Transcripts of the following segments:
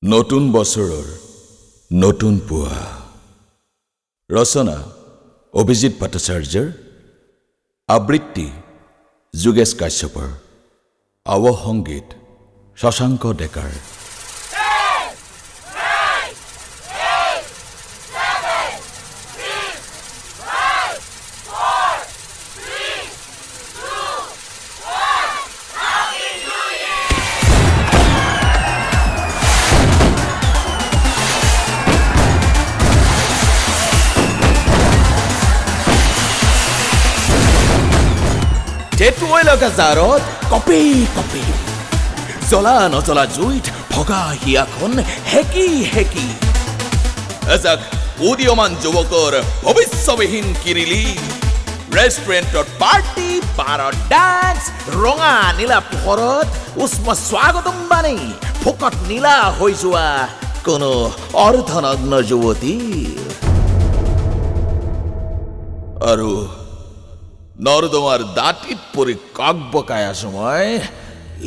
নতুন বছৰৰ নতুন পুৱা ৰচনা অভিজিত ভট্টাচাৰ্যৰ আবৃত্তি যোগেশ কাশ্যপৰ আৱসংগীত শশাংক ডেকাৰ তেতুৱৈ লগা জাৰত কপি কপি জ্বলা নজ্বলা জুইত ভগা হিয়াখন হেকি হেকি এজাক উদীয়মান যুৱকৰ ভৱিষ্যবিহীন কিৰিলি ৰেষ্টুৰেণ্টত পাৰ্টি বাৰত ডান্স ৰঙা নীলা পোহৰত উষ্ম স্বাগতম বাণী ভোকত নীলা হৈ যোৱা কোনো অৰ্ধনগ্ন যুৱতীৰ আৰু নৰ্দমাৰ দাঁতিত পৰি কক বকাই আছো মই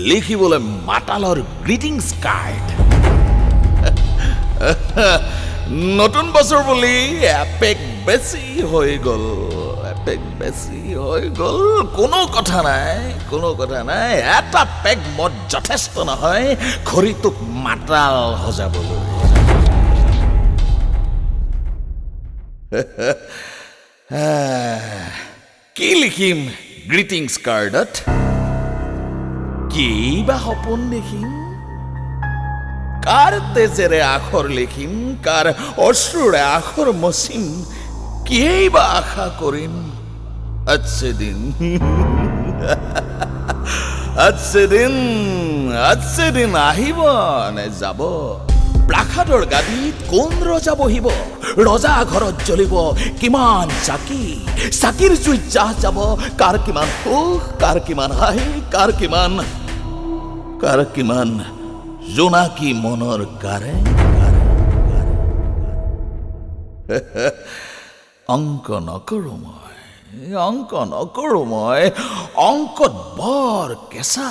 লিখিবলৈ মাতালৰ গ্ৰিটিংছ কাৰ্ড নতুন বছৰ বুলি এপেক বেছি হৈ গ'ল কোনো কথা নাই এটা পেক মদ যথেষ্ট নহয় ঘড়ীটোক মাতাল সজাবলৈ কি লিখিম গ্ৰিটিংছ কাৰ্ডত কি বা সপোন দেখিম কাৰ তেজেৰে আখৰ লিখিম কাৰ অশ্ৰুৰে আখৰ মচিম কিয়েই বা আশা কৰিম আজছে দিন আহিব নে যাব প্ৰাসাদৰ গাদীত কোন ৰজা বহিব ৰজা ঘৰত জ্বলিব কিমান চাকিৰ জুইত জাহ যাব কাৰ কিমান সুখ কাৰ কিমান হাঁহি কাৰ কিমান জোনাকী মনৰ কাৰে অংক নকৰো মই অংকত বৰ কেঁচা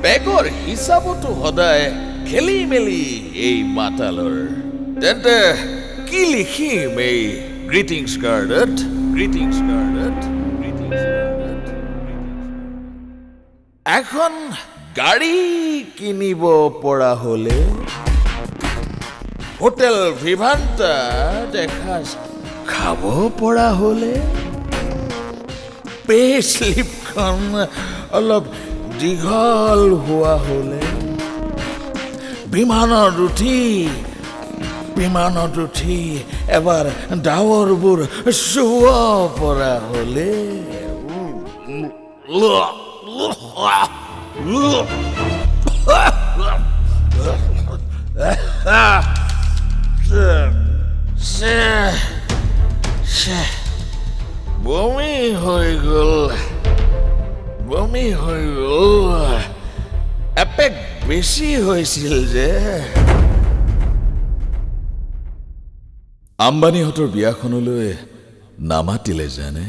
বেগৰ হিচাপতো সদায় খেলি মেলি এই মাতালৰ তেন্তে কি লিখিম এই গ্ৰিটিংছ কাৰ্ডত এখন গাড়ী কিনিব পৰা হলে হোটেল ভিভান্তা দেখা খাব পৰা হলে পে শ্লিপখন অলপ দীঘল হোৱা হলে বিমানত উঠি এবাৰ ডাৱৰবোৰ চুব পৰা হলে বমি হৈ গ'ল এপেক বেছি হৈছিল যে আম্বানীহঁতৰ বিয়াখনলৈ নামাতিলে জানে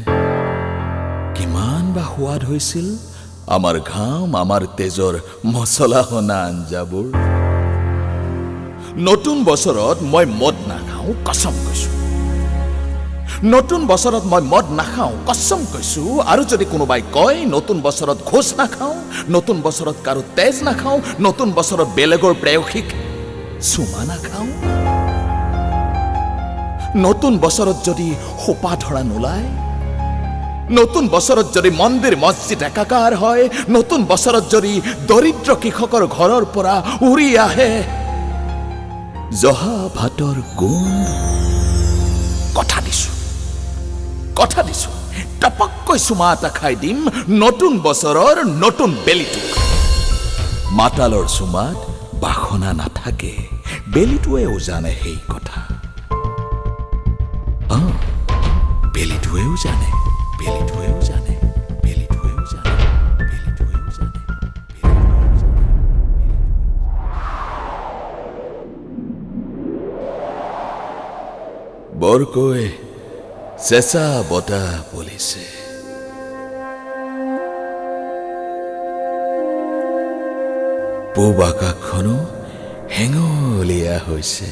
কিমান বা সোৱাদ হৈছিল আমাৰ ঘাম আমাৰ তেজৰ মছলা সনা আঞ্জাবোৰ নতুন বছৰত মই মদ নাখাওঁ কছম কৈছো আৰু যদি কোনোবাই কয় নতুন বছৰত ঘোষ নাখাওঁ নতুন বছৰত কাৰো তেজ নাখাওঁ নতুন বছৰত বেলেগৰ প্ৰেয়সীক চুমা নাখাওঁ নতুন বছৰত যদি সোপা ধৰা নোলায় নতুন বছৰত যদি মন্দিৰ মছজিদ একাকাৰ হয় নতুন বছৰত যদি দৰিদ্ৰ কৃষকৰ ঘৰৰ পৰা উৰি আহে জহা ভাতৰ গোন্ধ কথা দিছো টপককৈ চুমা এটা খাই দিম নতুন বছৰৰ নতুন বেলিটোক মাতালৰ চুমাত বাসনা নাথাকে বেলিটোৱেও জানে সেই কথা বেলিটোৱেও জানে বৰকৈ চেঁচা বতাহ বলিছে পূব আকাশখনো হেঙুলীয়া হৈছে।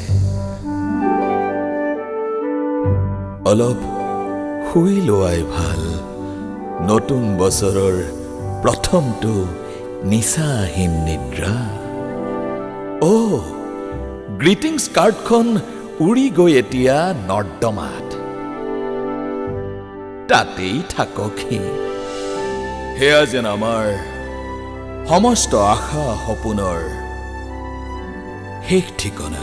অলপ শুই লোৱাই ভাল। নতুন বছৰৰ প্ৰথমটো নিচাহীন নিদ্ৰা। গ্ৰিটিংছ কাৰ্ডখন উৰি গৈ এতিয়া নৰ্দমাত। তাতেই থাককহি। সেয়া যেন আমাৰ সমস্ত আশা সপোনৰ শেষ ঠিকনা।